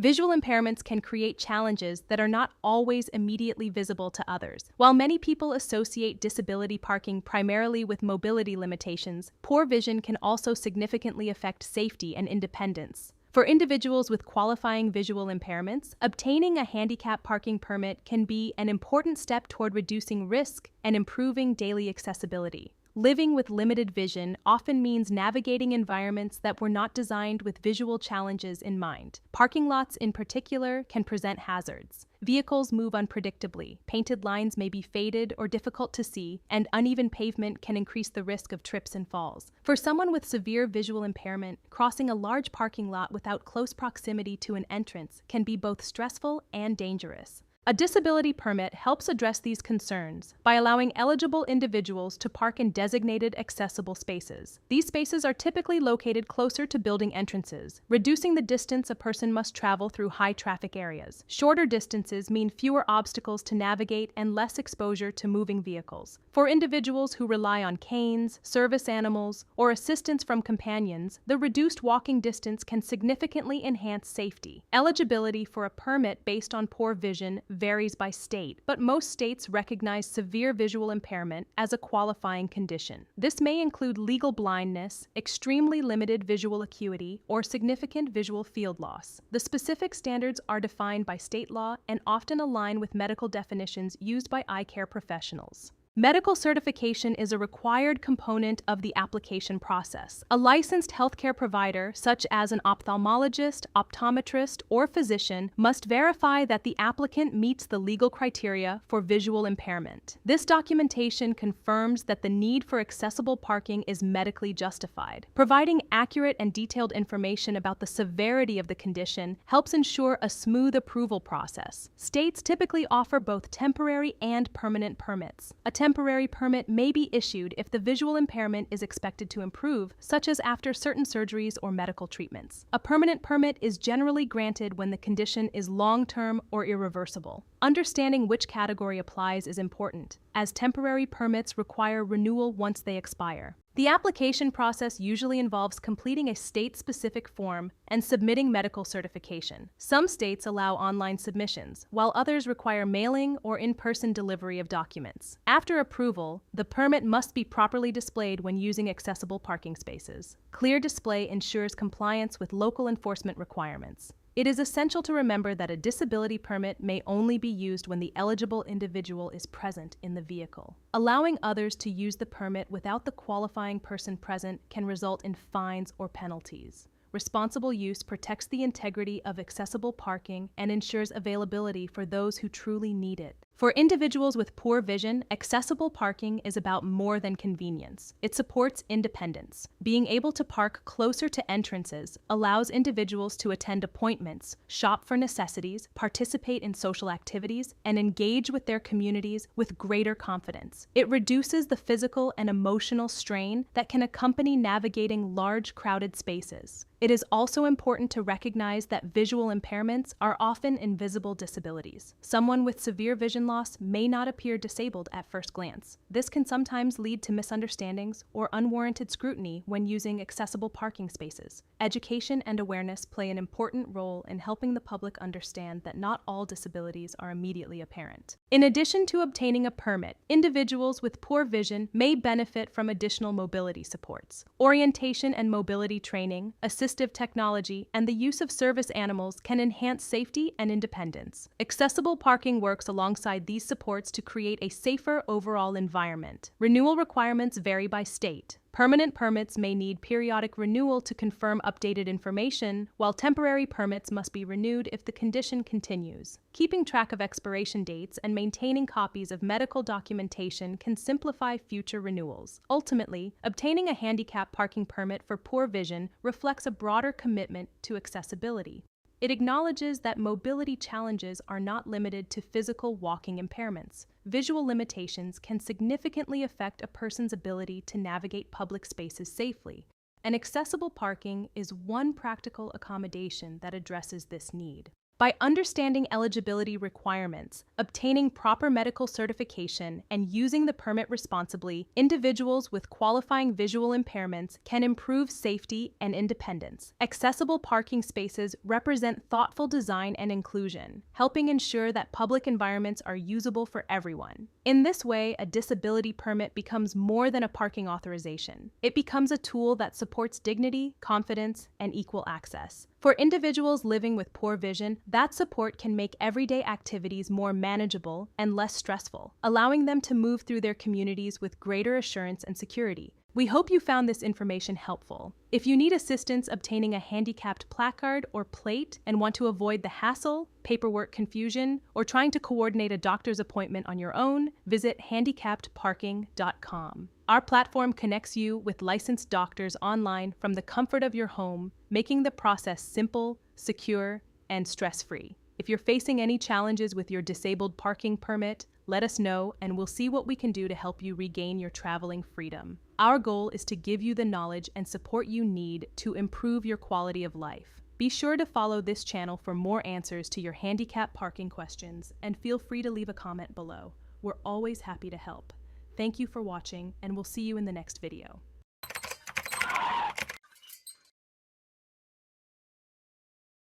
Visual impairments can create challenges that are not always immediately visible to others. While many people associate disability parking primarily with mobility limitations, poor vision can also significantly affect safety and independence. For individuals with qualifying visual impairments, obtaining a handicap parking permit can be an important step toward reducing risk and improving daily accessibility. Living with limited vision often means navigating environments that were not designed with visual challenges in mind. Parking lots, in particular, can present hazards. Vehicles move unpredictably, painted lines may be faded or difficult to see, and uneven pavement can increase the risk of trips and falls. For someone with severe visual impairment, crossing a large parking lot without close proximity to an entrance can be both stressful and dangerous. A disability permit helps address these concerns by allowing eligible individuals to park in designated accessible spaces. These spaces are typically located closer to building entrances, reducing the distance a person must travel through high-traffic areas. Shorter distances mean fewer obstacles to navigate and less exposure to moving vehicles. For individuals who rely on canes, service animals, or assistance from companions, the reduced walking distance can significantly enhance safety. Eligibility for a permit based on poor vision varies by state, but most states recognize severe visual impairment as a qualifying condition. This may include legal blindness, extremely limited visual acuity, or significant visual field loss. The specific standards are defined by state law and often align with medical definitions used by eye care professionals. Medical certification is a required component of the application process. A licensed healthcare provider, such as an ophthalmologist, optometrist, or physician, must verify that the applicant meets the legal criteria for visual impairment. This documentation confirms that the need for accessible parking is medically justified. Providing accurate and detailed information about the severity of the condition helps ensure a smooth approval process. States typically offer both temporary and permanent permits. A temporary permit may be issued if the visual impairment is expected to improve, such as after certain surgeries or medical treatments. A permanent permit is generally granted when the condition is long-term or irreversible. Understanding which category applies is important, as temporary permits require renewal once they expire. The application process usually involves completing a state-specific form and submitting medical certification. Some states allow online submissions, while others require mailing or in-person delivery of documents. After approval, the permit must be properly displayed when using accessible parking spaces. Clear display ensures compliance with local enforcement requirements. It is essential to remember that a disability permit may only be used when the eligible individual is present in the vehicle. Allowing others to use the permit without the qualifying person present can result in fines or penalties. Responsible use protects the integrity of accessible parking and ensures availability for those who truly need it. For individuals with poor vision, accessible parking is about more than convenience. It supports independence. Being able to park closer to entrances allows individuals to attend appointments, shop for necessities, participate in social activities, and engage with their communities with greater confidence. It reduces the physical and emotional strain that can accompany navigating large, crowded spaces. It is also important to recognize that visual impairments are often invisible disabilities. Someone with severe vision loss may not appear disabled at first glance. This can sometimes lead to misunderstandings or unwarranted scrutiny when using accessible parking spaces. Education and awareness play an important role in helping the public understand that not all disabilities are immediately apparent. In addition to obtaining a permit, individuals with poor vision may benefit from additional mobility supports. Orientation and mobility training, assistive technology, and the use of service animals can enhance safety and independence. Accessible parking works alongside these supports to create a safer overall environment. Renewal requirements vary by state. Permanent permits may need periodic renewal to confirm updated information, while temporary permits must be renewed if the condition continues. Keeping track of expiration dates and maintaining copies of medical documentation can simplify future renewals. Ultimately, obtaining a handicap parking permit for poor vision reflects a broader commitment to accessibility. It acknowledges that mobility challenges are not limited to physical walking impairments. Visual limitations can significantly affect a person's ability to navigate public spaces safely, and accessible parking is one practical accommodation that addresses this need. By understanding eligibility requirements, obtaining proper medical certification, and using the permit responsibly, individuals with qualifying visual impairments can improve safety and independence. Accessible parking spaces represent thoughtful design and inclusion, helping ensure that public environments are usable for everyone. In this way, a disability permit becomes more than a parking authorization. It becomes a tool that supports dignity, confidence, and equal access. For individuals living with poor vision, that support can make everyday activities more manageable and less stressful, allowing them to move through their communities with greater assurance and security. We hope you found this information helpful. If you need assistance obtaining a handicapped placard or plate and want to avoid the hassle, paperwork confusion, or trying to coordinate a doctor's appointment on your own, visit handicappedparking.com. Our platform connects you with licensed doctors online from the comfort of your home, making the process simple, secure, and stress-free. If you're facing any challenges with your disabled parking permit, let us know and we'll see what we can do to help you regain your traveling freedom. Our goal is to give you the knowledge and support you need to improve your quality of life. Be sure to follow this channel for more answers to your handicap parking questions and feel free to leave a comment below. We're always happy to help. Thank you for watching, and we'll see you in the next video.